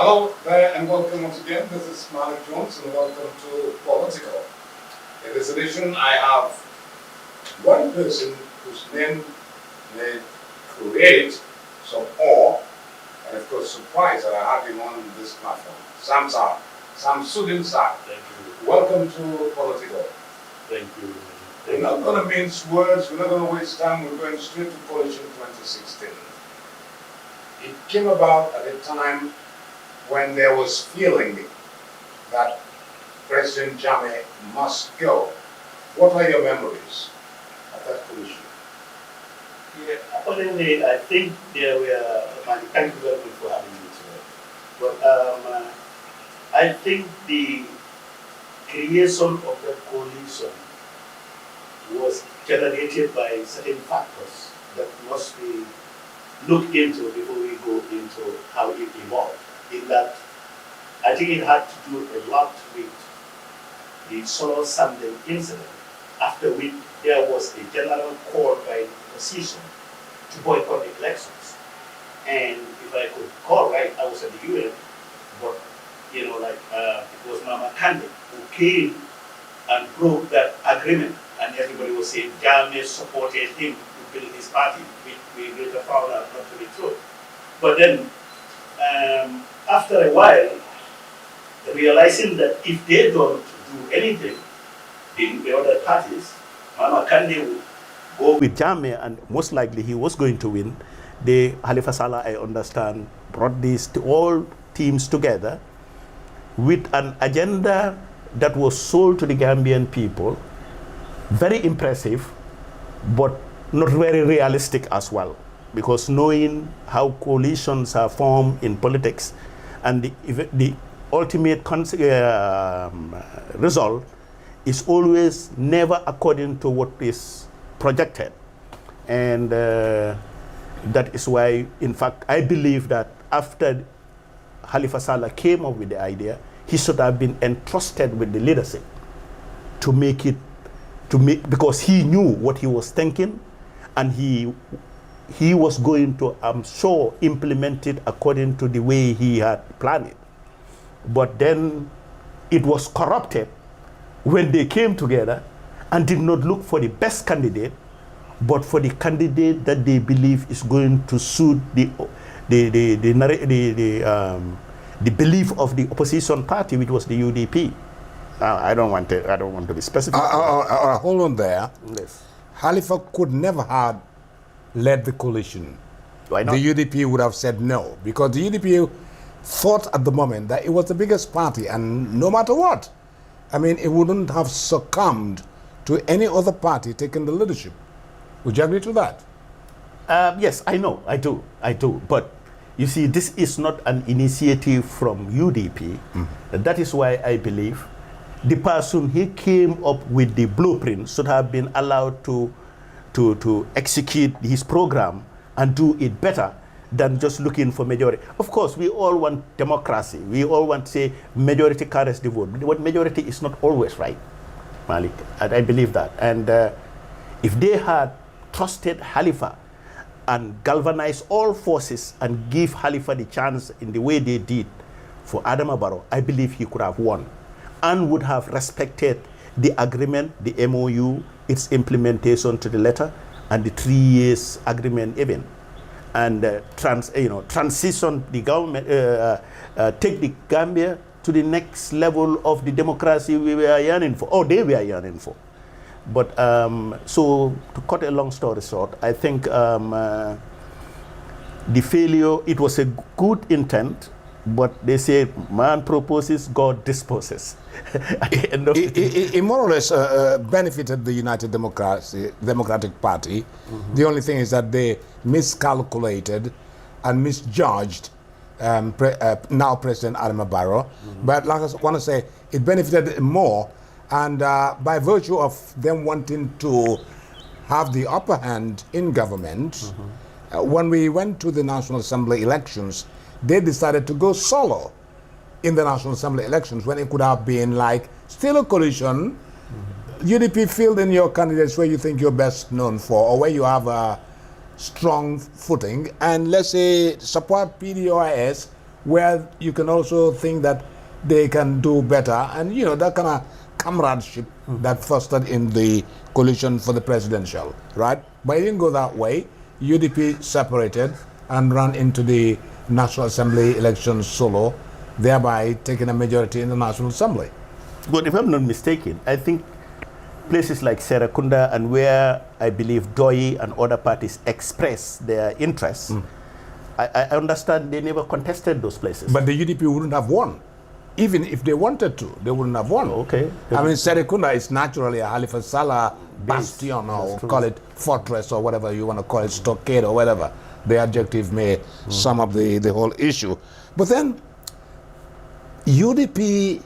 Hello there and welcome once again. This is Malik and welcome to Politico. In this edition, I have one person whose name may create some awe and of course surprise that I have him on this platform. Sarr. Samsudeen Sarr. Thank you. Welcome to Politico. Thank you. We're not going to mince words, we're not going to waste time, we're going straight to coalition 2016. It came about at a time when there was feeling that President Jammeh must go. What are your memories of that coalition? Yeah, accordingly, I think there were, thank you very much for having me today. But I think the creation of that coalition was generated by certain factors that must be looked into before we go into how it evolved. In that, I think it had to do a lot with the Samsudeen incident, after which there was a general call by the opposition to boycott the elections. And if I could call right, I was at the UN, but it was Mama Kande who came and broke that agreement, and everybody was saying Jammeh supported him to build his party, which we later found out not to be true. But then, after a while, realizing that if they don't do anything, the other parties, Mama Kande would go with Jammeh, and most likely he was going to win. The Halifa Sallah, I understand, brought these all teams together with an agenda that was sold to the Gambian people, very impressive, but not very realistic as well. Because knowing how coalitions are formed in politics, and the ultimate result is always never according to what is projected. And that is why, in fact, I believe that after Halifa Sallah came up with the idea, he should have been entrusted with the leadership to make it, because he knew what he was thinking, and he was going to, I'm sure, implement it according to the way he had planned it. But then it was corrupted when they came together and did not look for the best candidate, but for the candidate that they believe is going to suit the belief of the opposition party, which was the UDP. I don't want to be specific. Hold on there. Yes. Halifa could never have led the coalition. Why not? The UDP would have said no, because the UDP thought at the moment that it was the biggest party, and no matter what, I mean, it wouldn't have succumbed to any other party taking the leadership. Would you agree to that? Yes, I know, I do. But you see, this is not an initiative from UDP. That is why I believe the person he came up with the blueprint should have been allowed to execute his program and do it better than just looking for majority. Of course, we all want democracy. We all want to say majority carries the vote. But majority is not always right, Malik. And I believe that. And if they had trusted Halifa and galvanized all forces and give Halifa the chance in the way they did for Adama Barrow, I believe he could have won and would have respected the agreement, the MOU, its implementation to the letter, and the 3 years agreement even. And transition the government, take the Gambia to the next level of the democracy we were yearning for, or they were yearning for. But so to cut a long story short, I think the failure, it was a good intent, but they say man proposes, God disposes. At the end of it more or less benefited the United Democratic Party. The only thing is that they miscalculated and misjudged now President Adama Barrow. But like I want to say, it benefited more, and by virtue of them wanting to have the upper hand in government, when we went to the National Assembly elections, they decided to go solo in the National Assembly elections when it could have been like still a coalition. UDP filled in your candidates where you think you're best known for, or where you have a strong footing, and let's say support PDOIS where you can also think that they can do better, and that kind of comradeship that fostered in the coalition for the presidential, right? But it didn't go that way. UDP separated and ran into the National Assembly elections solo, thereby taking a majority in the National Assembly. But if I'm not mistaken, I think places like Serekunda and where I believe Doi and other parties express their interests, I understand they never contested those places. But the UDP wouldn't have won. Even if they wanted to, they wouldn't have won. Okay. I mean, Serekunda is naturally a Halifa Saleh bastion, or call it fortress, or whatever you want to call it, stockade, or whatever. The adjective may sum up the whole issue. But then, UDP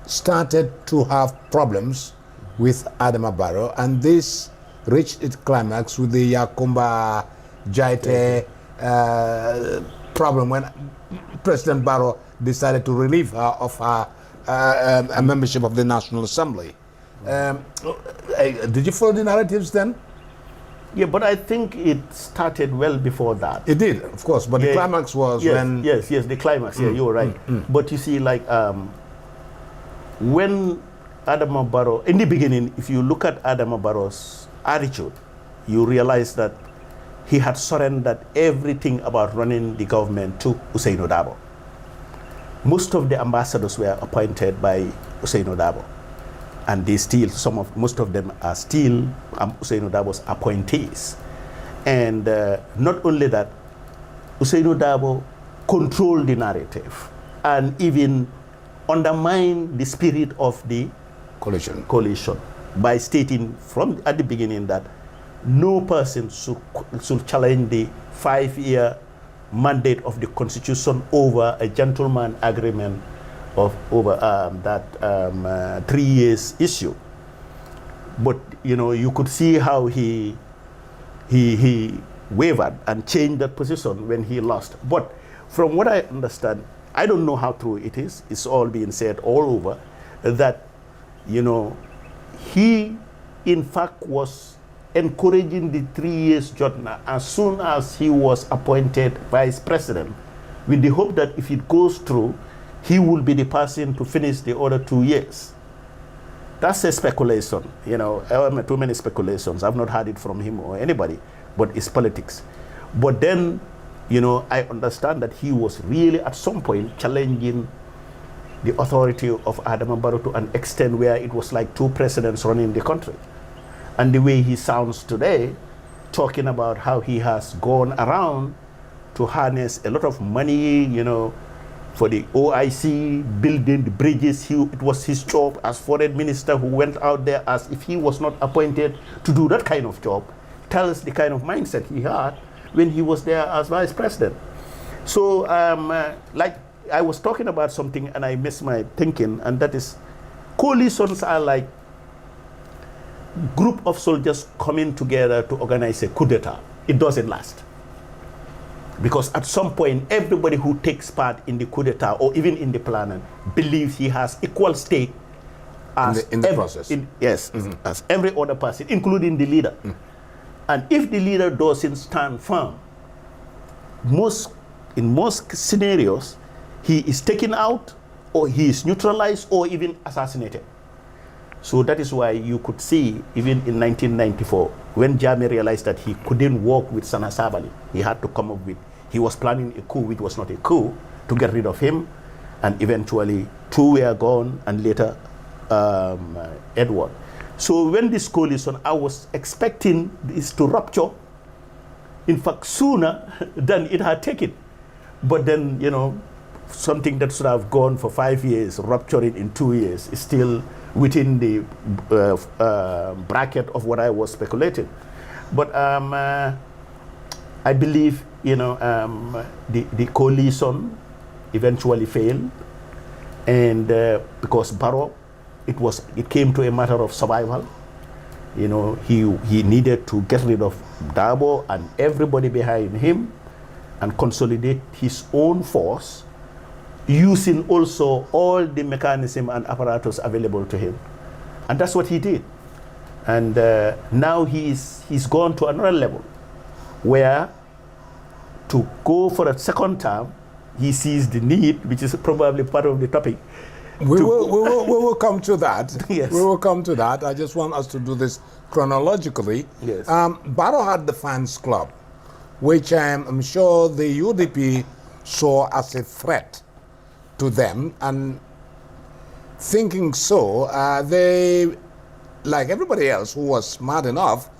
started to have problems with Adama Barrow, and this reached its climax with the Yakumba Jaite problem when President Barrow decided to relieve her of her a membership of the National Assembly. Did you follow the narratives then? Yeah, but I think it started well before that. It did, of course, but the climax was when... Yes, the climax, you were right. But you see, like, when Adama Barrow, in the beginning, if you look at Adama Barrow's attitude, you realize that he had surrendered everything about running the government to Ousainou Darboe. Most of the ambassadors were appointed by Ousainou Darboe, and they still, most of them are still Ousainou Darboe's appointees. And not only that, Ousainou Darboe controlled the narrative and even undermined the spirit of the coalition by stating from at the beginning that no person should challenge the 5-year mandate of the Constitution over a gentleman agreement over that 3 years issue. But you could see how he wavered and changed that position when he lost. But from what I understand, I don't know how true it is. It's all being said all over that he in fact was encouraging the 3 years Jotna as soon as he was appointed vice president, with the hope that if it goes through, he will be the person to finish the other 2 years. That's a speculation, too many speculations. I've not heard it from him or anybody, but it's politics. But then, I understand that he was really at some point challenging the authority of Adama Barrow to an extent where it was like 2 presidents running the country. And the way he sounds today, talking about how he has gone around to harness a lot of money, for the OIC, building the bridges. It was his job as foreign minister who went out there as if he was not appointed to do that kind of job. Tells the kind of mindset he had when he was there as vice president. So, like I was talking about something and I missed my thinking, and that is coalitions are like group of soldiers coming together to organize a coup d'etat. It doesn't last. Because at some point, everybody who takes part in the coup d'etat or even in the planning believes he has equal stake as in the process. As every other person, including the leader. And if the leader doesn't stand firm, in most scenarios, he is taken out, or he is neutralized, or even assassinated. So that is why you could see, even in 1994, when Jammeh realized that he couldn't work with Sana Sabali, he had to come up with, he was planning a coup which was not a coup, to get rid of him, and eventually 2 were gone, and later Edward. So when this coalition, I was expecting this to rupture, in fact, sooner than it had taken. But then, something that should have gone for 5 years, rupturing in 2 years, is still within the bracket of what I was speculating. But I believe, the coalition eventually failed, and because Barrow, it came to a matter of survival. He needed to get rid of Darboe and everybody behind him and consolidate his own force, using also all the mechanism and apparatus available to him. And that's what he did. And now he's gone to another level where to go for a second term he sees the need, which is probably part of the topic. We will come to that. Yes. We will come to that. I just want us to do this chronologically. Yes. Barrow had the fans club, which I'm sure the UDP saw as a threat to them, and thinking so, they, like everybody else who was smart enough,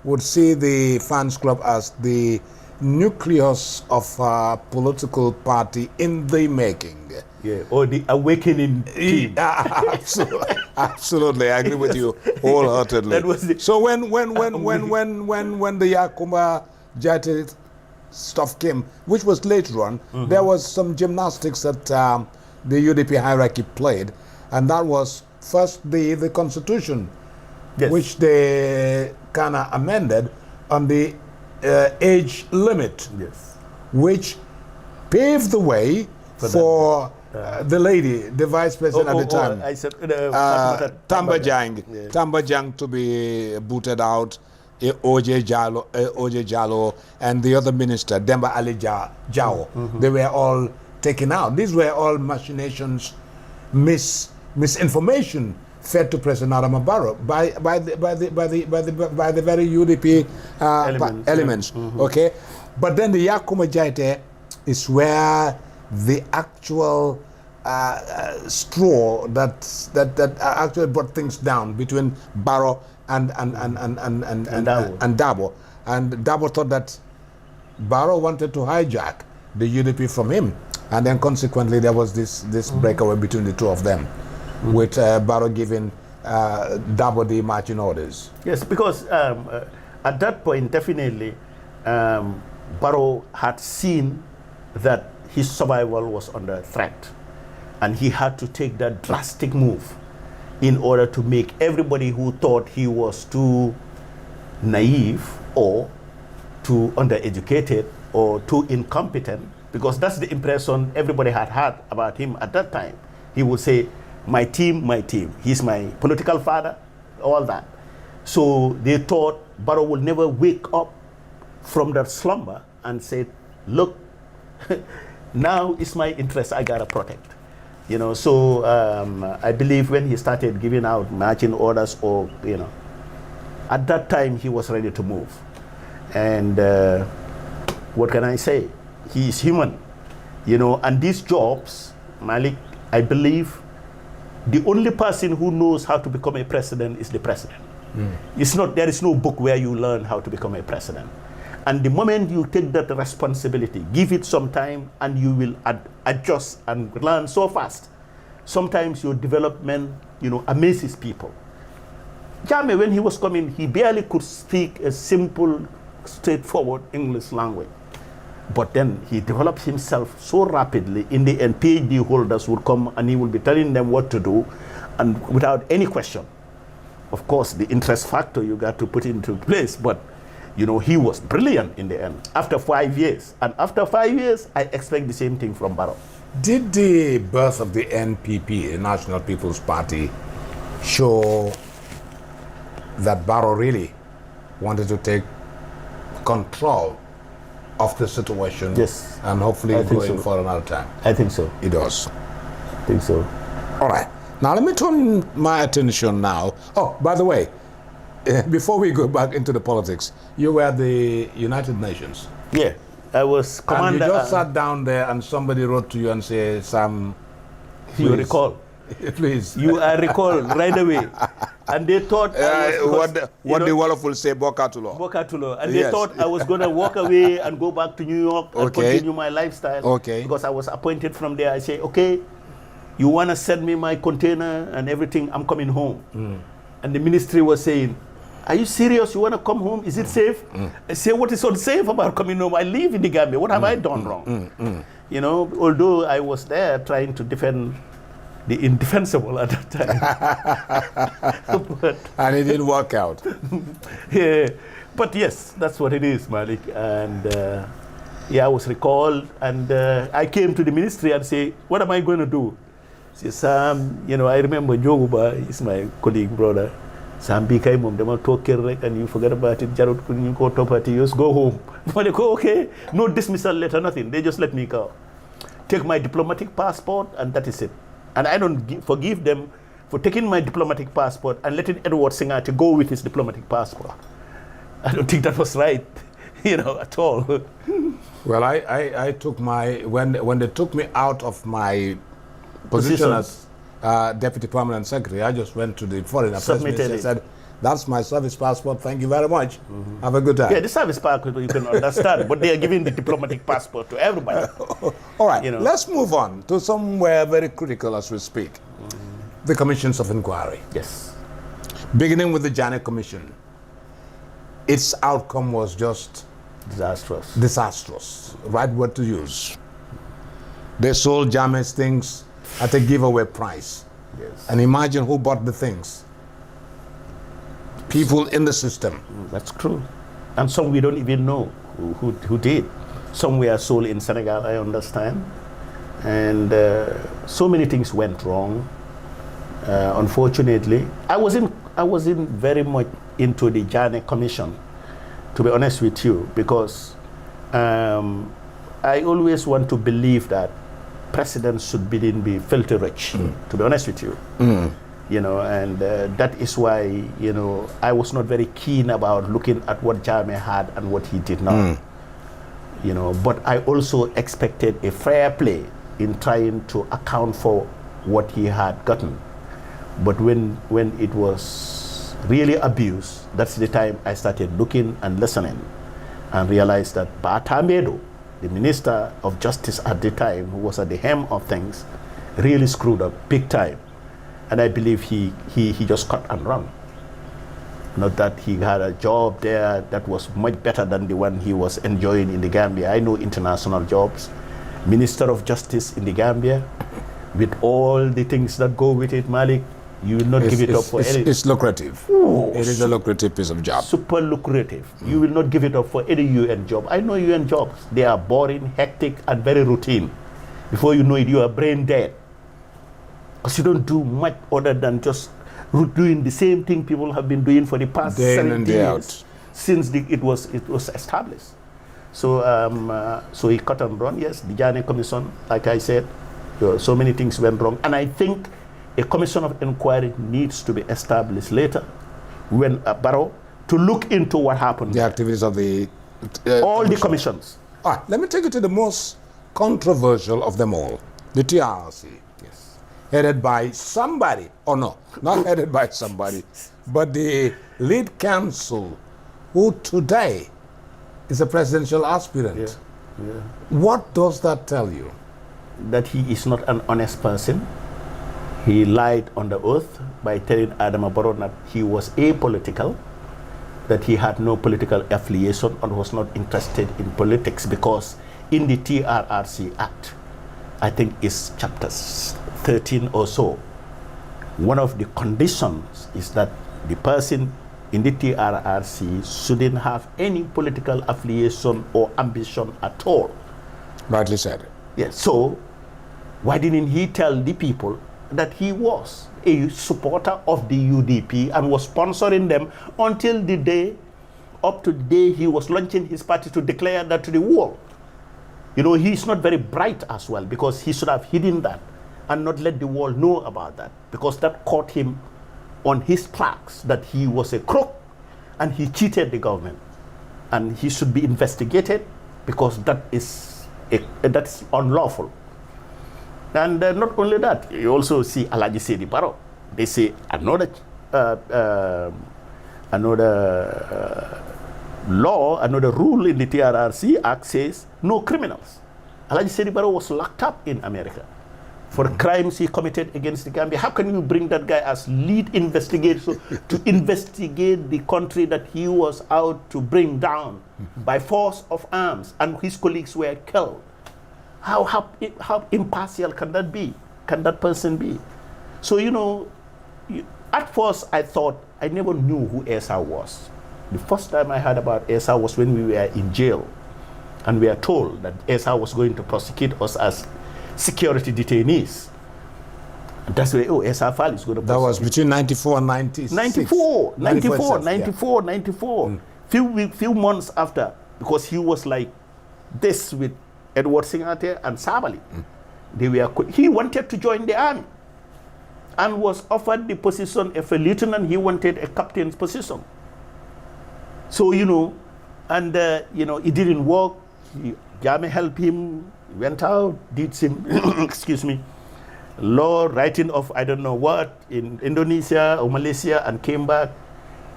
would see the fans club as the nucleus of a political party in the making. Yeah, or the awakening team. Absolutely, absolutely, I agree with you wholeheartedly. That was the So when the Yakuma Jati stuff came, which was later on, there was some gymnastics that the UDP hierarchy played, and that was first the constitution, Yes. which they kind of amended on the age limit, Yes. which paved the way for the lady, the vice president at the time, I said, Tambajang, Yeah. Tambajang to be booted out, OJ Jallo, and the other minister, Demba Ali Jao. They were all taken out. These were all machinations, misinformation fed to President Adama Barrow by the very UDP elements. Okay, but then the Yakuma Jaite is where the actual straw that actually brought things down between Barrow and Dabo. And Dabo thought that Barrow wanted to hijack the UDP from him, and then consequently there was this breakaway between the two of them, with Barrow giving Dabo the marching orders. Yes, because at that point, definitely, Barrow had seen that his survival was under threat, and he had to take that drastic move in order to make everybody who thought he was too naive or too undereducated or too incompetent, because that's the impression everybody had about him at that time. He would say, my team, he's my political father, all that. So they thought Barrow would never wake up from that slumber and say, look, now it's my interest I gotta protect. You know, so I believe when he started giving out marching orders, or, you know, at that time he was ready to move. And what can I say? He is human, you know, and these jobs, Malik, I believe the only person who knows how to become a president is the president. It's not, there is no book where you learn how to become a president. And the moment you take that responsibility, give it some time, and you will adjust and learn so fast. Sometimes your development, you know, amazes people. Jammeh, when he was coming, he barely could speak a simple, straightforward English language. But then he developed himself so rapidly. In the end, PhD holders would come and he would be telling them what to do, and without any question. Of course, the interest factor you got to put into place, but you know, he was brilliant in the end, after 5 years. And after 5 years, I expect the same thing from Barrow. Did the birth of the NPP, the National People's Party, show that Barrow really wanted to take control of the situation? Yes. And hopefully go in for another time? I think so. It does. I think so. All right. Now let me turn my attention now. Oh, by the way, before we go back into the politics, you were at the United Nations. Yeah, I was commander. And you just sat down there and somebody wrote to you and said, Sam, you recall. Please. You are recalled right away. And they thought what the Wolof will say, Bokatulo. Bokatulo. And they thought I was going to walk away and go back to New York and continue my lifestyle. Okay. Because I was appointed from there. I say, okay, you want to send me my container and everything, I'm coming home. And the ministry was saying, are you serious? You want to come home? Is it safe? I say, what is unsafe about coming home? I live in the Gambia. What have I done wrong? You know, although I was there trying to defend the indefensible at that time. And it didn't work out. Yeah. But yes, that's what it is, Malik. And yeah, I was recalled. And I came to the ministry and say, what am I going to do? Say, Sam, you know, I remember Joguba is my colleague, brother. Sambi kay mom dama tok kër rek and you forget about it, jarut ku ñu ko topati, just go home. Ma ne ko okay, no dismissal letter, nothing. They just let me go. Take my diplomatic passport and that is it. And I don't forgive them for taking my diplomatic passport and letting Edward Singati go with his diplomatic passport. I don't think that was right, at all. Well, I took my, when they took me out of my position as Deputy Permanent Secretary, I just went to the Foreign Affairs Minister and said, that's my service passport, thank you very much. Have a good time. Yeah, the service passport you can understand, but they are giving the diplomatic passport to everybody. All right, let's move on to somewhere very critical as we speak. The commissions of inquiry. Yes. Beginning with the Janet Commission. Its outcome was just disastrous. Disastrous, right word to use. They sold Jammeh's things at a giveaway price. Yes. And imagine who bought the things. People in the system. That's true. And some we don't even know who did. Some were sold in Senegal, I understand. And so many things went wrong. Unfortunately, I wasn't very much into the Janet Commission, to be honest with you, because I always want to believe that presidents should be filthy rich, to be honest with you. And that is why, I was not very keen about looking at what Jammeh had and what he did not. But I also expected a fair play in trying to account for what he had gotten. But when it was really abused, that's the time I started looking and listening and realized that Batamedo, the Minister of Justice at the time, who was at the helm of things, really screwed up big time. And I believe he just cut and run. Not that he had a job there that was much better than the one he was enjoying in the Gambia. I know international jobs. Minister of Justice in the Gambia, with all the things that go with it, Malik, you will not give it up for any. It's lucrative. Ooh, it is a lucrative piece of job. Super lucrative. You will not give it up for any UN job. I know UN jobs. They are boring, hectic, and very routine. Before you know it, you are brain dead. Because you don't do much other than just doing the same thing people have been doing for the past 70 years since it was established. So so he cut and run. Yes, the Janet Commission, like I said, so many things went wrong. And I think a commission of inquiry needs to be established later when Barrow to look into what happened. The activities of the all the commissions. Let me take you to the most controversial of them all, the TRC. Yes. Headed by somebody, or no, not headed by somebody, but the lead counsel, who today is a presidential aspirant. Yeah. What does that tell you? That he is not an honest person. He lied on the oath by telling Adama Barrow that he was apolitical, that he had no political affiliation and was not interested in politics, because in the TRRC Act, I think it's chapters 13 or so, one of the conditions is that the person in the TRRC shouldn't have any political affiliation or ambition at all. Rightly said. Yes. So why didn't he tell the people that he was a supporter of the UDP and was sponsoring them until the day, up to the day he was launching his party to declare that to the world? He's not very bright as well, because he should have hidden that and not let the world know about that, because that caught him on his tracks, that he was a crook and he cheated the government, and he should be investigated, because that's unlawful. And not only that, you also see Alhaji Sedi Barrow. They say another law, another rule in the TRRC Act says no criminals. Alhaji Sedi Barrow was locked up in America for crimes he committed against the Gambia. How can you bring that guy as lead investigator to investigate the country that he was out to bring down by force of arms, and his colleagues were killed? How impartial can that be? Can that person be? So, at first I thought, I never knew who Esa was. The first time I heard about Esa was when we were in jail, and we were told that Esa was going to prosecute us as security detainees. That's why, Sarr Fall is going to... That was between 94 and 96. 94. Yeah. Few months after, because he was like this with Edward Singate and Sabali. He wanted to join the army and was offered the position of a lieutenant. He wanted a captain's position. So, and, it didn't work. Jammeh helped him, went out, did some, excuse me, law, writing of I don't know what in Indonesia or Malaysia, and came back.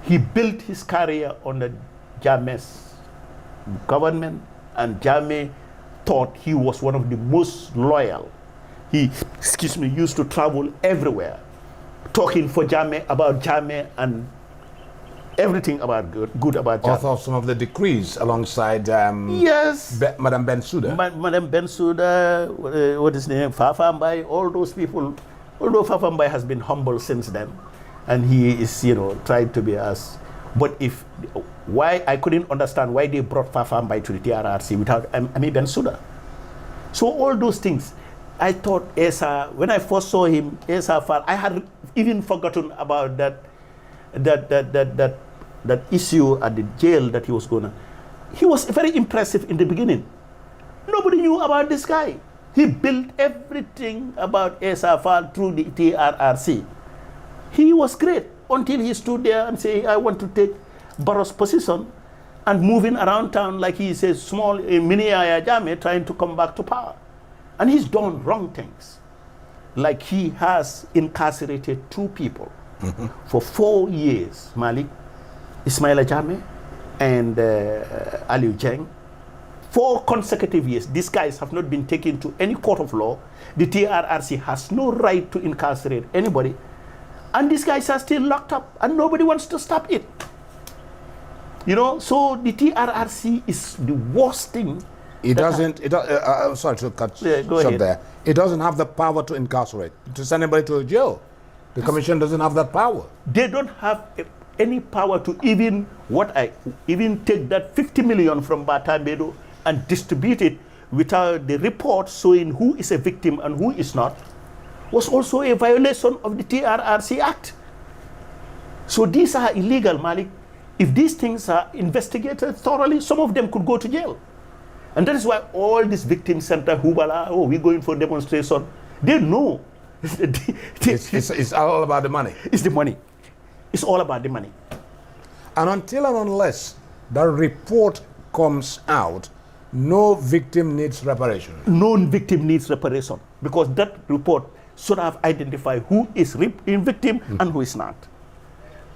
He built his career on the Jammeh's government, and Jammeh thought he was one of the most loyal. He, used to travel everywhere, talking for Jammeh, about Jammeh, and everything about good about Jammeh. Author of some of the decrees alongside yes, Madam Bensouda. Madam Bensouda, what is his name, Fafambai, all those people. Although Fafambai has been humble since then, and he is, tried to be as. But why I couldn't understand why they brought Fafambai to the TRRC without Ami Bensouda. So all those things, I thought Esa, when I first saw him, Esa Fall, I had even forgotten about that issue at the jail that he was going to. He was very impressive in the beginning. Nobody knew about this guy. He built everything about Esa Fall through the TRRC. He was great until he stood there and said, I want to take Barrow's position, and moving around town like he is a small mini Yahya Jammeh trying to come back to power. And he's done wrong things. Like he has incarcerated 2 people for 4 years, Malik, Ismaila Jammeh, and Aliu Jeng. 4 consecutive years. These guys have not been taken to any court of law. The TRRC has no right to incarcerate anybody. And these guys are still locked up, and nobody wants to stop it. So the TRRC is the worst thing. Sorry to cut short there. It doesn't have the power to incarcerate, to send anybody to jail. The commission doesn't have that power. They don't have any power to even take that 50 million from Batambedo and distribute it without the report showing who is a victim and who is not, was also a violation of the TRRC Act. So these are illegal, Malik. If these things are investigated thoroughly, some of them could go to jail. And that is why all this victim center, Hubala, we're going for demonstration, they know. It's all about the money. It's the money. It's all about the money. And until and unless that report comes out, no victim needs reparation. No victim needs reparation, because that report should have identified who is a victim and who is not.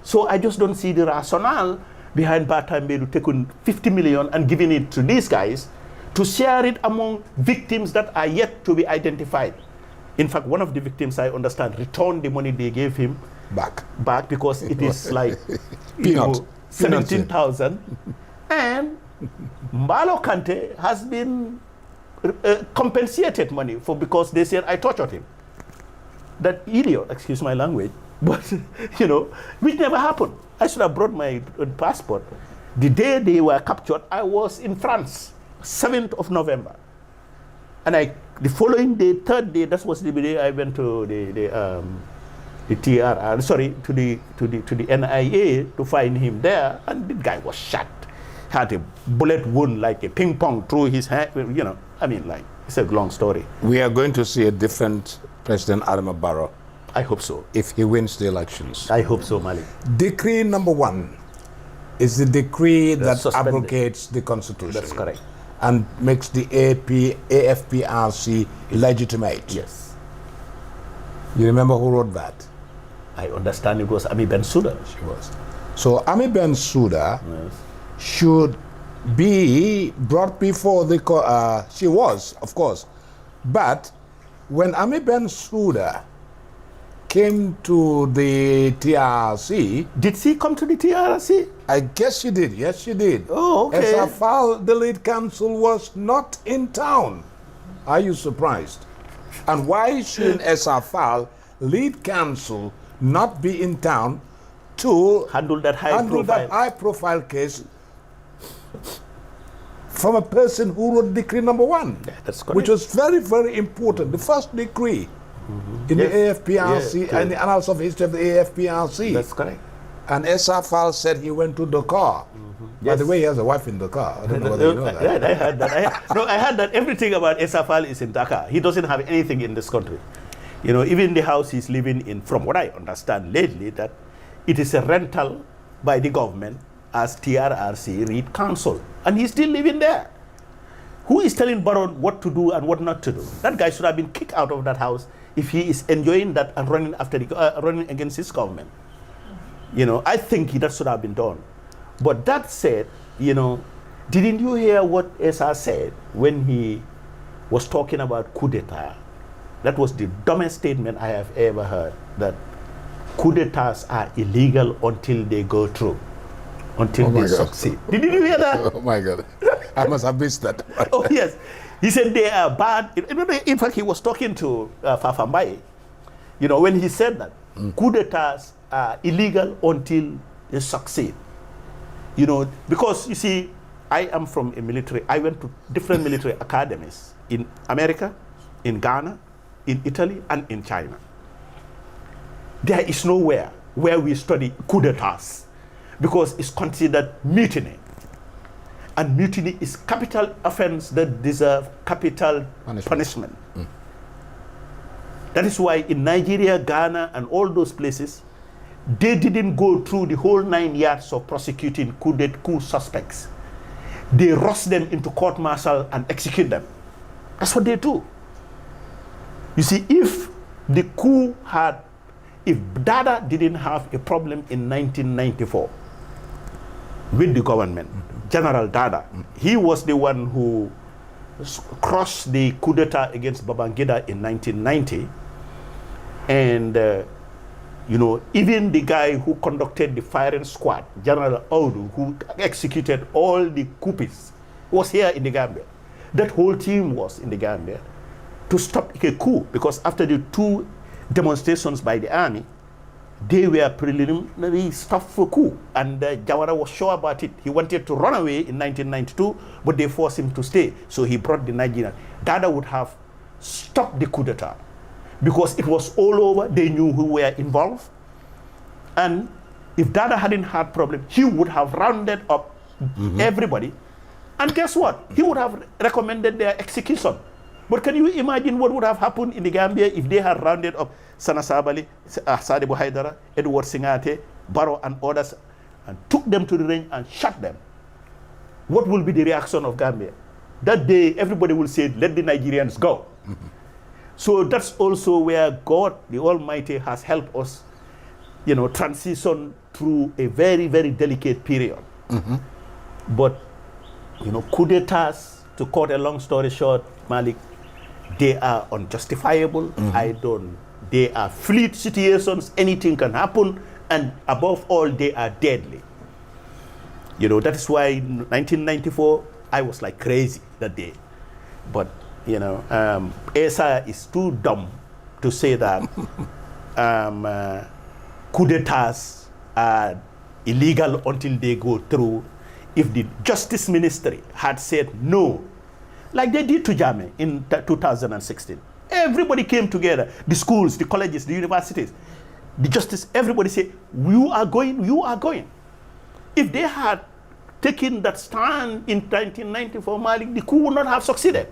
So I just don't see the rationale behind Batambedu taking 50 million and giving it to these guys to share it among victims that are yet to be identified. In fact, one of the victims, I understand, returned the money they gave him back because it is like 17,000. And Mbalo Kante has been compensated money because they said I tortured him. That idiot, excuse my language, but which never happened. I should have brought my passport. The day they were captured, I was in France, 7th of November. And the following day, 3rd day, that was the day I went to the TRR, sorry, to the NIA to find him there, and the guy was shot. Had a bullet wound like a ping pong through his hand, it's a long story. We are going to see a different President Adama Barrow. I hope so. If he wins the elections. I hope so, Malik. Decree number 1 is the decree that abrogates the Constitution. That's correct. And makes the AFPRC legitimate. Yes. You remember who wrote that? I understand it was Ami Bensouda. She was. So Ami Bensouda should be brought before the she was, of course. But when Ami Bensouda came to the TRC. Did she come to the TRC? I guess she did. Yes, she did. Oh, okay. Esa Fall, the lead counsel, was not in town. Are you surprised? And why should Esa Fall, lead counsel, not be in town to handle that high profile case from a person who wrote decree number 1? Yeah, that's correct. Which was very, very important. The first decree in Yes. the AFPRC Yes, and the annals of history of the AFPRC. That's correct. And Esafal said he went to Dakar. By Yes. the way, he has a wife in Dakar. I don't know whether you know that. Right, I heard that. I heard that everything about Esafal is in Dhaka. He doesn't have anything in this country. You know, even the house he's living in, from what I understand lately, that it is a rental by the government as TRRC Reed Council. And he's still living there. Who is telling Barrow what to do and what not to do? That guy should have been kicked out of that house if he is enjoying that and running after running against his government. You know, I think that should have been done. But that said, you know, didn't you hear what Sarr said when he was talking about coup d'etat? That was the dumbest statement I have ever heard, that coup d'etats are illegal until they go through, until they succeed. Did you hear that? Oh my God. I must have missed that. Oh, yes. He said they are bad. In fact, he was talking to Fafambai, you know, when he said that coup d'etats are illegal until they succeed. You know, because you see, I am from a military, I went to different military academies in America, in Ghana, in Italy, and in China. There is nowhere where we study coup d'etats because it's considered mutiny. And mutiny is capital offense that deserve capital punishment. That is why in Nigeria, Ghana, and all those places, they didn't go through the whole 9 yards of prosecuting coup suspects. They rush them into court-martial and execute them. That's what they do. You see, if the coup had, if Dada didn't have a problem in 1994 with the government, General Dada, he was the one who crushed the coup d'etat against Babangida in 1990. And you know, even the guy who conducted the firing squad, General Audu, who executed all the coupists, was here in the Gambia. That whole team was in the Gambia to stop a coup, because after the 2 demonstrations by the army, they were preliminary stuff for coup, and Jawara was sure about it. He wanted to run away in 1992, but they forced him to stay. So he brought the Nigerian. Dada would have stopped the coup d'etat, because it was all over. They knew who were involved. And if Dada hadn't had problem, he would have rounded up everybody. And guess what? He would have recommended their execution. But can you imagine what would have happened in the Gambia if they had rounded up Sana Sabali, Sadibou Haidara, Edward Singate, Barrow, and others, and took them to the range and shot them? What will be the reaction of Gambia? That day, everybody will say, let the Nigerians go. So that's also where God, the Almighty, has helped us, you know, transition through a very, very delicate period. But, you know, coup d'etats, to cut a long story short, Malik, they are unjustifiable. They are fleet situations. Anything can happen. And above all, they are deadly. You know, that is why in 1994, I was like crazy that day. But, you know, Asa is too dumb to say that coup d'etats are illegal until they go through. If the Justice Ministry had said no, like they did to Jammeh in 2016, everybody came together, the schools, the colleges, the universities, the justice, everybody said, you are going, you are going. If they had taken that stand in 1994, Malik, the coup would not have succeeded.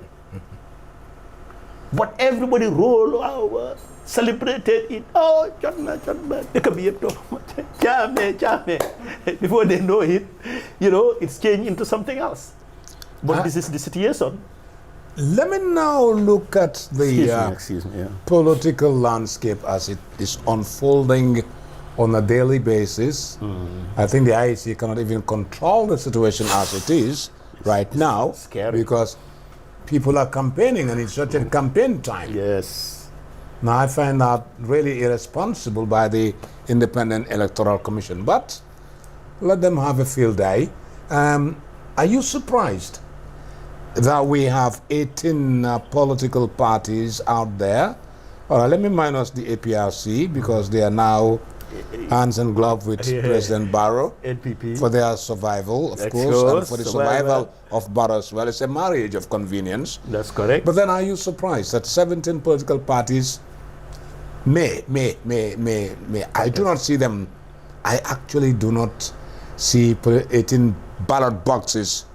But everybody rolled over, celebrated it. Oh, Jammeh. Before they know it, you know, it's changed into something else. But this is the situation. Let me now look at the excuse me, political landscape as it is unfolding on a daily basis. I think the IEC cannot even control the situation as it is right now. Scary. Because people are campaigning and it's such a campaign time. Yes. Now I find that really irresponsible by the Independent Electoral Commission. But let them have a field day. Are you surprised that we have 18 political parties out there? All right, let me minus the APRC because they are now hands and glove with President Barrow NPP. for their survival, of course, and for the survival of Barrow as well. It's a marriage of convenience. That's correct. But then are you surprised that 17 political parties May. I do not see them. I actually do not see 18 ballot boxes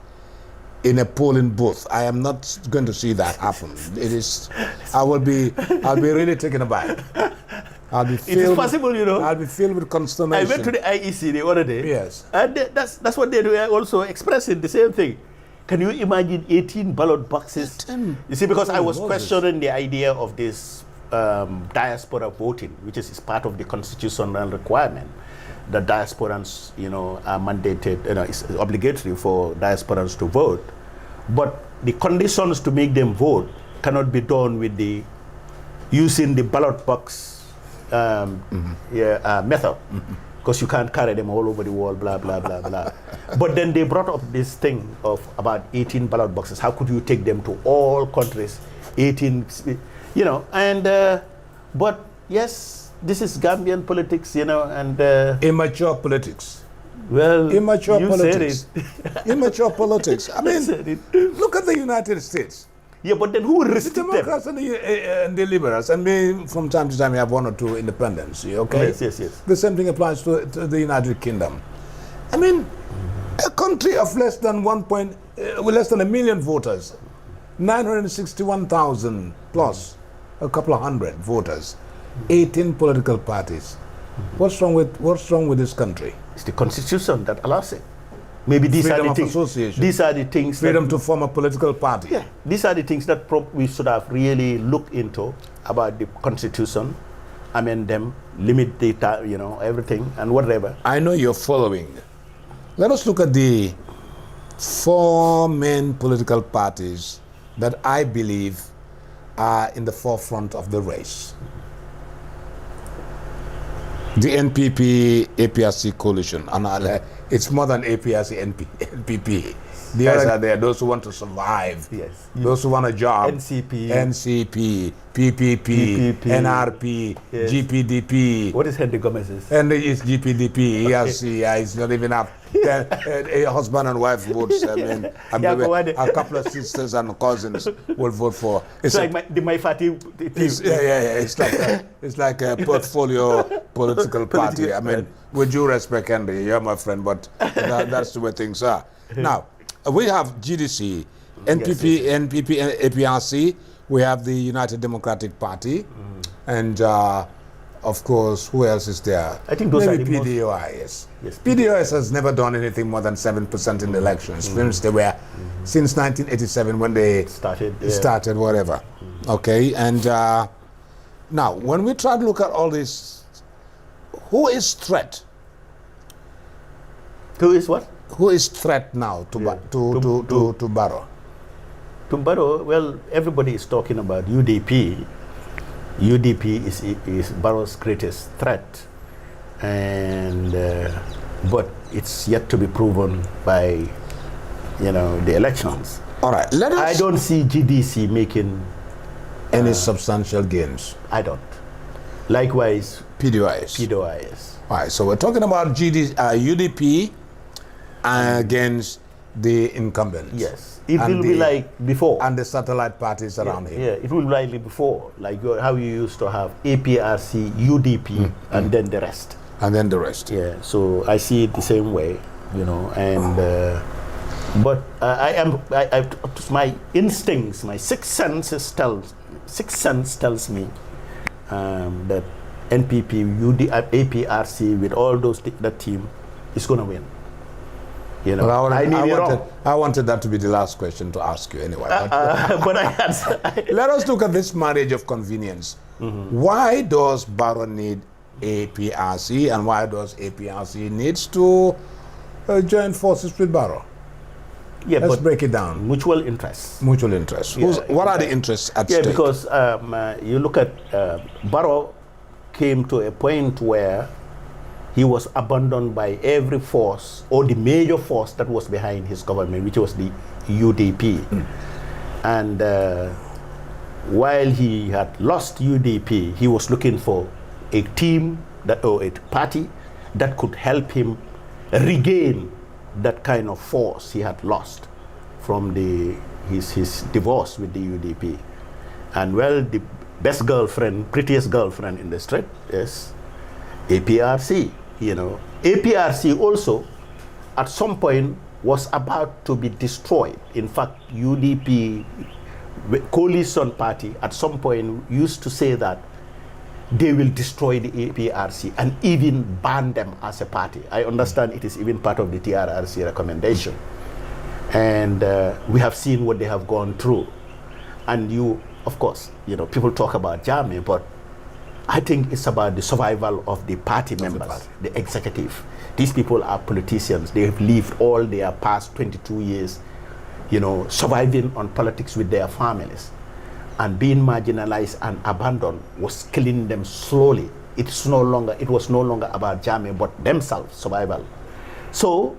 in a polling booth. I am not going to see that happen. It is. I'll be really taken aback. I'll be filled. It is possible, you know. I'll be filled with consternation. I went to the IEC the other day. Yes. And that's what they were also expressing, the same thing. Can you imagine 18 ballot boxes? 18 You see, because I was boxes. questioning the idea of this diaspora voting, which is part of the constitutional requirement. The diasporans, you know, are mandated, you know, it's obligatory for diasporans to vote. But the conditions to make them vote cannot be done with the using the ballot box method, because you can't carry them all over the wall, blah, blah, blah, blah. But then they brought up this thing of about 18 ballot boxes. How could you take them to all countries? 18, you know, and, but yes, this is Gambian politics, you know, and... Immature politics. Well, Immature you politics. said it. Immature politics. I mean, said it. look at the United States. Yeah, but then who The restrict them? Democrats and the liberals, and we, from time to time, we have one or two independents, okay? Yes. The same thing applies to the United Kingdom. I mean, a country of less than less than 1 million voters, 961,000 plus a couple of hundred voters, 18 political parties. What's wrong with this country? It's the constitution that allows it. Maybe these Freedom are the of things. association. These are the things. Freedom to form a political party. Yeah, these are the things that we should have really looked into about the constitution, amend them, limit the you know, everything and whatever. I know you're following. Let us look at the 4 main political parties that I believe are in the forefront of the race. The NPP APRC coalition, and it's more than APRC NPP. The others are there, those who want to survive, Yes. those who want a job. NCP, PPP, PPP, NRP, yes. GPDP. What is Henry Gomez's? And it's GPDP. It's not even up. A husband and wife votes. I mean, a couple of sisters and cousins will vote for. It's like my party. It's like a portfolio political party. I mean, with due respect, Henry, you're my friend, but that's the way things are. Now, we have GDC, NPP, NPP, and APRC. We have the United Democratic Party, and of course, who else is there? I think those maybe are the PDOIS. Yes, PDOIS has never done anything more than 7% in the elections. Since they were, since 1987 when they started whatever. Okay, and now when we try to look at all this, who is threat? Who is what? Who is threat now to Barrow? To Barrow, well, everybody is talking about UDP. UDP is Barrow's greatest threat, and but it's yet to be proven by, you know, the elections. All right, I don't see GDC making any substantial gains. I don't. Likewise, PDOIS. All right, so we're talking about UDP against the incumbents. Yes, it will be like before. And the satellite parties around him. Yeah, it will be like before, like how you used to have APRC, UDP, and then the rest. And then the rest. Yeah, so I see it the same way, you know, and but my instincts, my sixth sense tells me that NPP, APRC, with all those that team, is going to win. You know, well, I wanted that to be the last question to ask you anyway. But let us look at this marriage of convenience. Why does Barrow need APRC, and why does APRC needs to join forces with Barrow? Yeah, let's but break it down. Mutual interests. Mutual interests. Yeah, what are the interests at stake? Yeah, because you look at Barrow came to a point where he was abandoned by every force, or the major force that was behind his government, which was the UDP. And while he had lost UDP, he was looking for a team or a party that could help him regain that kind of force he had lost from his divorce with the UDP. And well, best girlfriend, prettiest girlfriend in the street is APRC. You know, APRC also at some point was about to be destroyed. In fact, UDP coalition party at some point used to say that they will destroy the APRC and even ban them as a party. I understand it is even part of the TRRC recommendation. And we have seen what they have gone through. And you, of course, you know, people talk about Jammeh, but I think it's about the survival of the party members, the executive. These people are politicians. They have lived all their past 22 years, you know, surviving on politics with their families. And being marginalized and abandoned was killing them slowly. It was no longer about Jammeh, but themselves, survival. So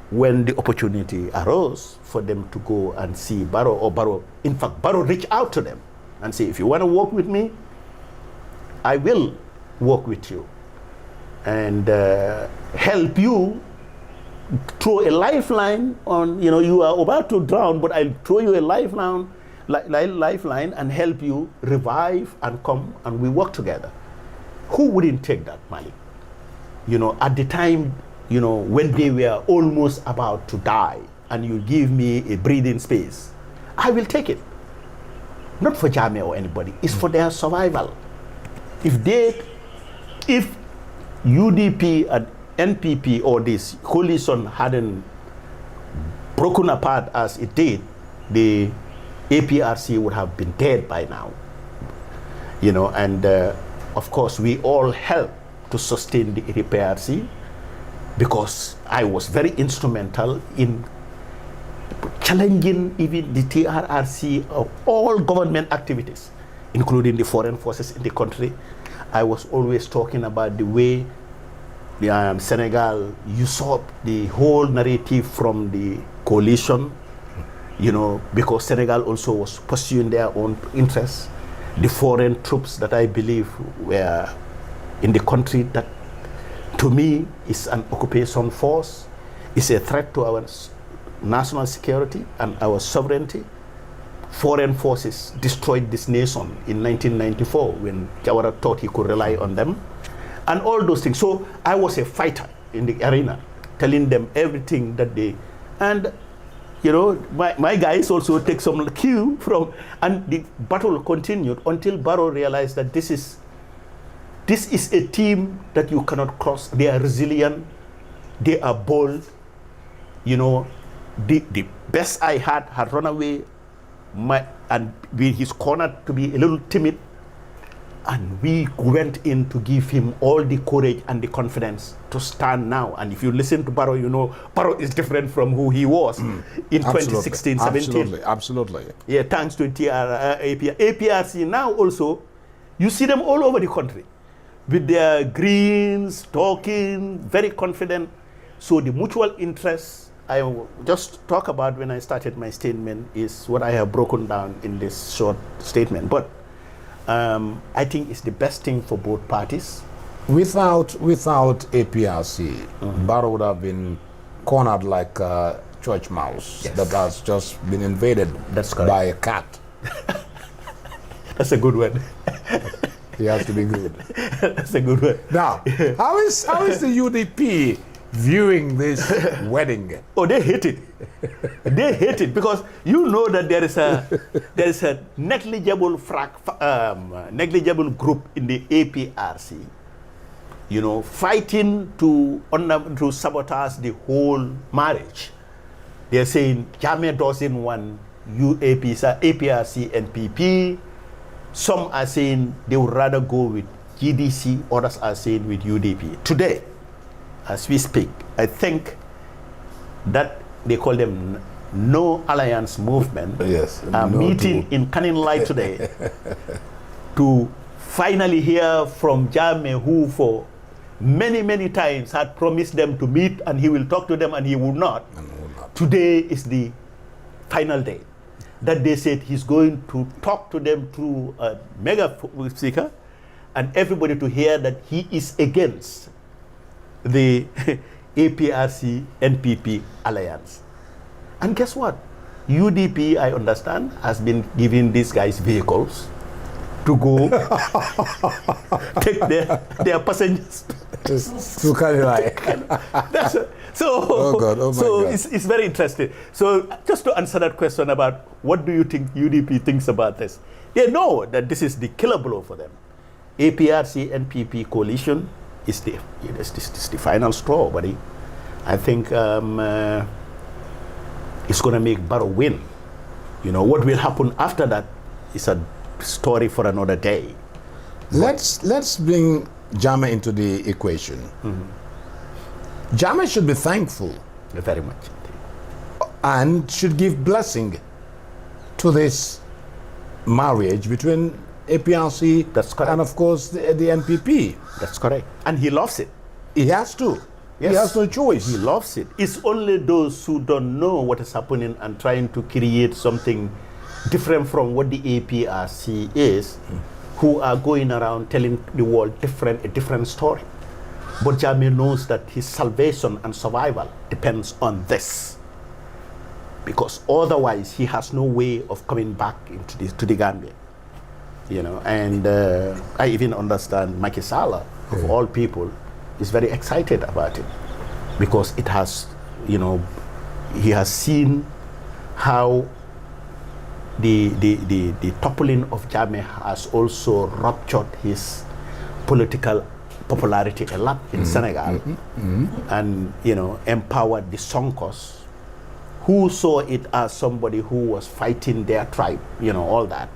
when the opportunity arose for them to go and see Barrow, in fact, Barrow reached out to them and say, if you want to work with me, I will work with you and help you throw a lifeline on, you know, you are about to drown, but I'll throw you a lifeline and help you revive and come and we work together. Who wouldn't take that, Malik? You know, at the time, you know, when they were almost about to die and you give me a breathing space, I will take it. Not for Jammeh or anybody, it's for their survival. If UDP and NPP or this coalition hadn't broken apart as it did, the APRC would have been dead by now. You know, and of course we all helped to sustain the APRC because I was very instrumental in challenging even the TRRC of all government activities, including the foreign forces in the country. I was always talking about the way Senegal usurped the whole narrative from the coalition, you know, because Senegal also was pursuing their own interests. The foreign troops that I believe were in the country, that to me is an occupation force, is a threat to our national security and our sovereignty. Foreign forces destroyed this nation in 1994 when Jawara thought he could rely on them, and all those things. So I was a fighter in the arena, telling them everything that they, and you know, my guys also take some cue from, and the battle continued until Barrow realized that this is a team that you cannot cross. They are resilient, they are bold. You know, the best I had run away, and he's cornered to be a little timid, and we went in to give him all the courage and the confidence to stand now. And if you listen to Barrow, you know Barrow is different from who he was in 2016, 17. Absolutely. Yeah, thanks to APRC. Now also, you see them all over the country with their greens, talking, very confident. So the mutual interest I just talk about when I started my statement is what I have broken down in this short statement. But I think it's the best thing for both parties. Without APRC, Barrow would have been cornered like a church mouse that has just been invaded by a cat. That's a good word. He has to be good. That's a good word. Now, how is the UDP viewing this wedding? Oh, they hate it. They hate it because you know that there is a negligible group in the APRC, you know, fighting to sabotage the whole marriage. They're saying Jammeh doesn't want APRC NPP. Some are saying they would rather go with GDC. Others are saying with UDP. Today, as we speak, I think that they call them No Alliance Movement. Yes. A meeting in Canning Light today to finally hear from Jammeh, who for many, many times had promised them to meet and he will talk to them and he will not. Today is the final day that they said he's going to talk to them through a mega speaker and everybody to hear that he is against the APRC NPP alliance. And guess what? UDP, I understand, has been giving these guys vehicles. to go take their passengers to Kanilai. So, oh my God. It's very interesting. So just to answer that question about what do you think UDP thinks about this, they know that this is the killer blow for them. APRC NPP coalition is the final straw, buddy. I think it's going to make Barrow win. You know what will happen after that is a story for another day. Let's bring Jammeh into the equation. Jammeh should be thankful. Very much. And should give blessing to this marriage between APRC That's correct. and, of course, the NPP. That's correct. And he loves it. He has to. Yes. He has no choice. He loves it. It's only those who don't know what is happening and trying to create something different from what the APRC is, who are going around telling the world a different story. But Jammeh knows that his salvation and survival depends on this, because otherwise he has no way of coming back to the Gambia. You know, and I even understand Macky Sall, of all people, is very excited about it, because it has, you know, he has seen how the toppling of Jammeh has also ruptured his political popularity a lot in Senegal, and, you know, empowered the Sonkos, who saw it as somebody who was fighting their tribe, you know, all that,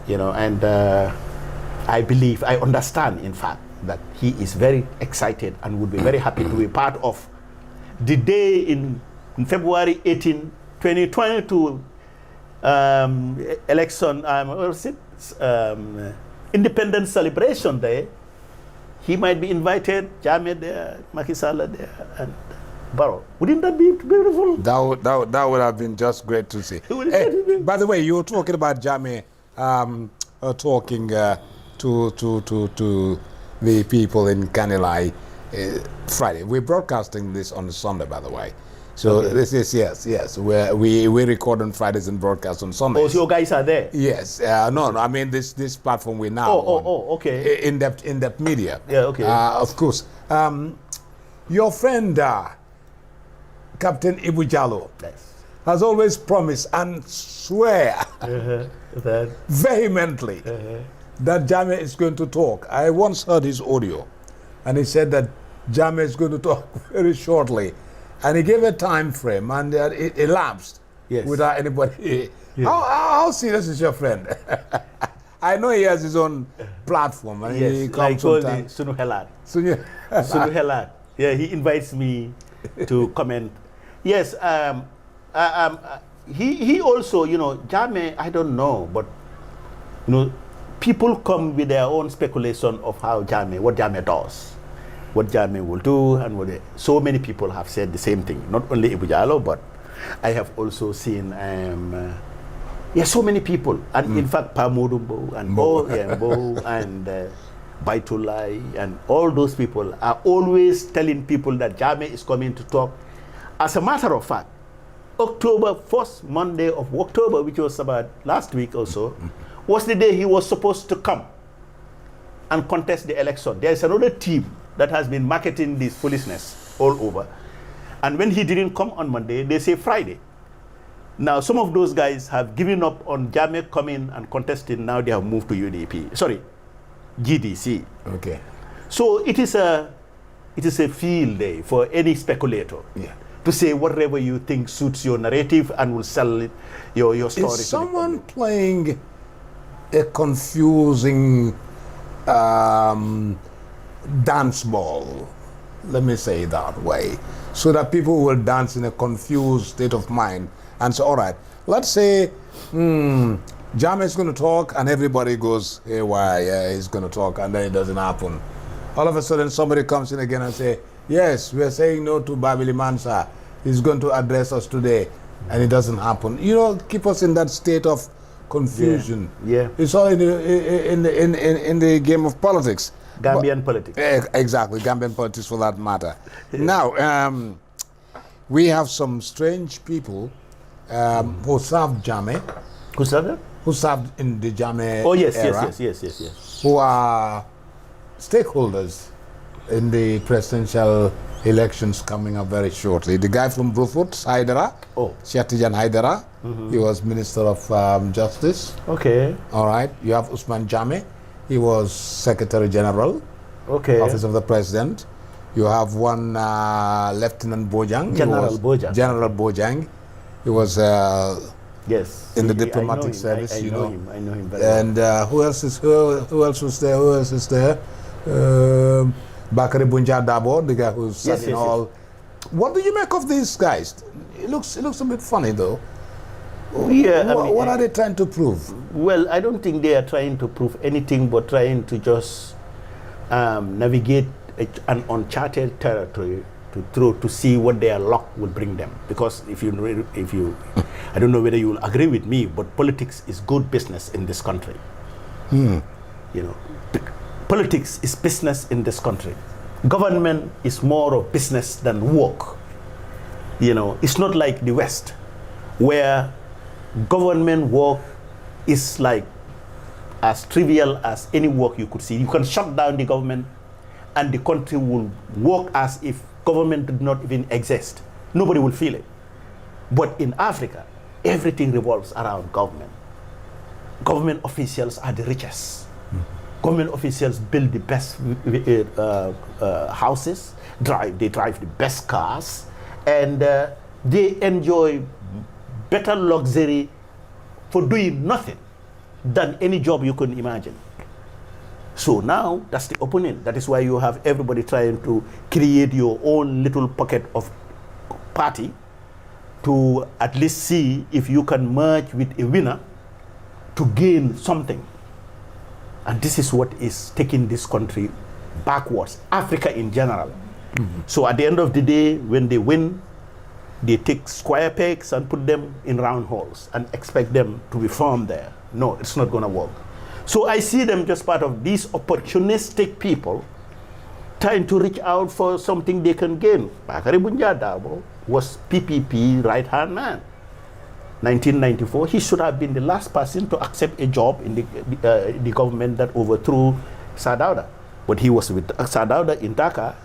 you know, and I understand, in fact, that he is very excited and would be very happy to be part of the day in February 18, 2022 election, Independence Celebration Day. He might be invited, Jammeh there, Macky Sall there, and Barrow. Wouldn't that be beautiful? That would have been just great to see. Hey, by the way, you were talking about Jammeh talking to the people in Kanilai Friday. We're broadcasting this on Sunday, by the way. So this is, yes. We record on Fridays and broadcast on Sundays. Oh, so you guys are there? Yes. No, I mean this platform we're now on. Okay. In-depth media. Yeah, okay. Of course. Your friend, Captain Ibu Jallo, has always promised and swear vehemently that Jammeh is going to talk. I once heard his audio, and he said that Jammeh is going to talk very shortly. And he gave a time frame, and it elapsed without anybody. How serious is your friend? I know he has his own platform, and he comes sometimes. Sunu Helat. Yeah, he invites me to comment. Yes, he also, you know, Jammeh, I don't know, but, you know, people come with their own speculation of what Jammeh does, what Jammeh will do, and so many people have said the same thing. Not only Ibu Jallo, but I have also seen so many people, and in fact Pamudumbo and Bo and Baitulai and all those people are always telling people that Jammeh is coming to talk. As a matter of fact, first Monday of October, which was about last week or so, was the day he was supposed to come and contest the election. There is another team that has been marketing this foolishness all over. And when he didn't come on Monday, they say Friday. Now, some of those guys have given up on Jammeh coming and contesting. Now they have moved to GDC. Okay. So it is a field day for any speculator to say whatever you think suits your narrative and will sell it, your story. Is someone playing a confusing dance ball, let me say it that way, so that people will dance in a confused state of mind and say, all right, let's say Jammeh is going to talk, and everybody goes, hey, why? Yeah, he's going to talk, and then it doesn't happen. All of a sudden, somebody comes in again and say, yes, we're saying no to Babili Mansa. He's going to address us today, and it doesn't happen. You know, keep us in that state of confusion. Yeah. It's all in the game of politics. Gambian politics. Exactly, Gambian politics for that matter. Now, we have some strange people who serve Jammeh. Who serve that? who served in the Jammeh Oh, yes, era, yes. who are stakeholders in the presidential elections coming up very shortly. The guy from Brufut, Haidara, Shatijan Haidara, he was Minister of Justice. Okay. All right. You have Usman Jammeh, he was Secretary General, Office of the President. You have one Lieutenant Bojang. General Bojang. He was yes, in the diplomatic service. I know him very well. And who else was there? Bakari Bunja Dabo, the guy who's sat in all. What do you make of these guys? It looks a bit funny though. Yeah, what are they trying to prove? Well, I don't think they are trying to prove anything, but trying to just navigate an uncharted territory to see what their luck will bring them. Because if you, I don't know whether you will agree with me, but politics is good business in this country. You know, politics is business in this country. Government is more of business than work. You know, it's not like the West, where government work is like as trivial as any work you could see. You can shut down the government and the country will work as if government did not even exist. Nobody will feel it. But in Africa, everything revolves around government. Government officials are the richest. Government officials build the best houses, they drive the best cars, and they enjoy better luxury for doing nothing than any job you can imagine. So now that's the opponent. That is why you have everybody trying to create your own little pocket of party to at least see if you can merge with a winner to gain something. And this is what is taking this country backwards, Africa in general. So at the end of the day, when they win, they take square pegs and put them in round holes and expect them to be firm there. No, it's not going to work. So I see them just part of these opportunistic people trying to reach out for something they can gain. Bakari Bunja Dabo was PPP right-hand man. 1994, he should have been the last person to accept a job in the government that overthrew Sarr. But he was with Sarr in Dhaka.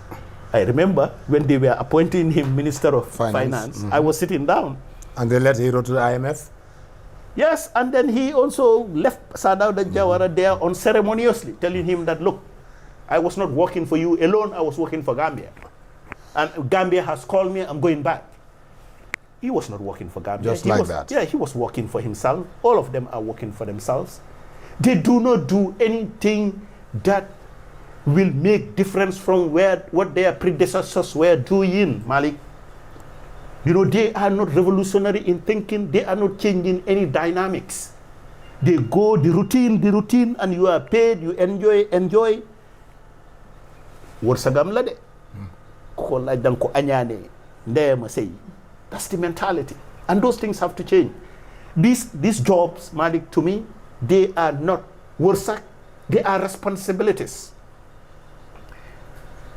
I remember when they were appointing him Minister of Finance, I was sitting down. And they let him go to the IMF? Yes, and then he also left Sarr Jawara there unceremoniously, telling him that, look, I was not working for you alone, I was working for Gambia. And Gambia has called me, I'm going back. He was not working for Gambia. Just like that. Yeah, he was working for himself. All of them are working for themselves. They do not do anything that will make difference from what their predecessors were doing, Malik. You know, they are not revolutionary in thinking. They are not changing any dynamics. They go the routine, and you are paid, you enjoy. Warsagam lade. Ko la dan ko anyane ndema say. That's the mentality. And those things have to change. These jobs, Malik, to me, they are not worsak, they are responsibilities.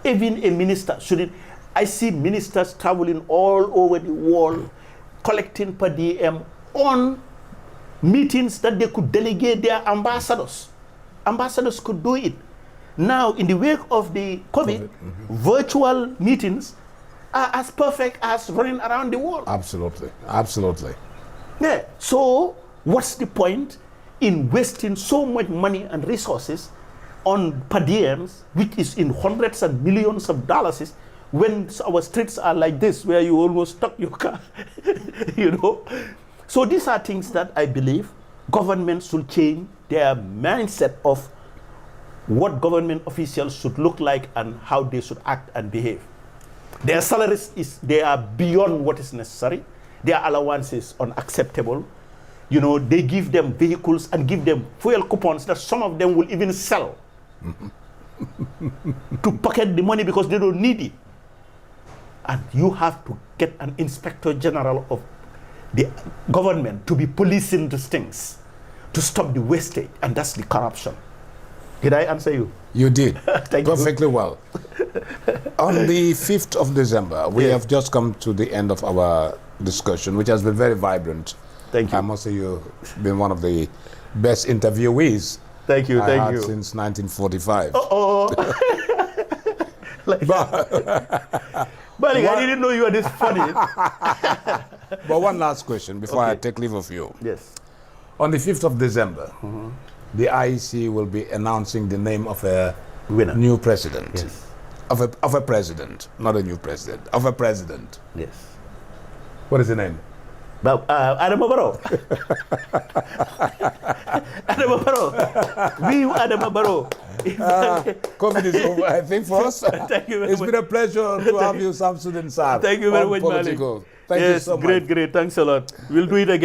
Even a minister shouldn't. I see ministers traveling all over the world, collecting per diem on meetings that they could delegate their ambassadors. Ambassadors could do it. Now, in the wake of the COVID, virtual meetings are as perfect as running around the world. Absolutely, absolutely. Yeah. So, what's the point in wasting so much money and resources on per diems, which is in hundreds and millions of dollars, when our streets are like this, where you almost stuck your car, you know? So these are things that I believe governments should change their mindset of what government officials should look like and how they should act and behave. Their salaries, they are beyond what is necessary. Their allowances unacceptable. You know, they give them vehicles and give them fuel coupons that some of them will even sell to pocket the money because they don't need it. And you have to get an inspector general of the government to be policing these things, to stop the wastage, and that's the corruption. Did I answer you? You did. Thank Perfectly you. well. On the 5th of December, we have just come to the end of our discussion, which has been very vibrant. Thank you. I must say you've been one of the best interviewees Thank you. I Thank had you. since 1945. Oh. Malik, I didn't know you were this funny. But one last question before I Okay. take leave of you. Yes. On the 5th of December, the IEC will be announcing the name of a Winner. new president. Yes. Of a president, not a new president, of a president. Yes. What is the name? Adam Barrow. Adam Barrow. We Adam Barrow. COVID is over, I think, for us. Thank you very It's much. been a pleasure to have you, Samsudeen Sarr. Thank you very on much, Politico. Malik. Thank you Yes, so much. great. Thanks a lot. We'll do it again.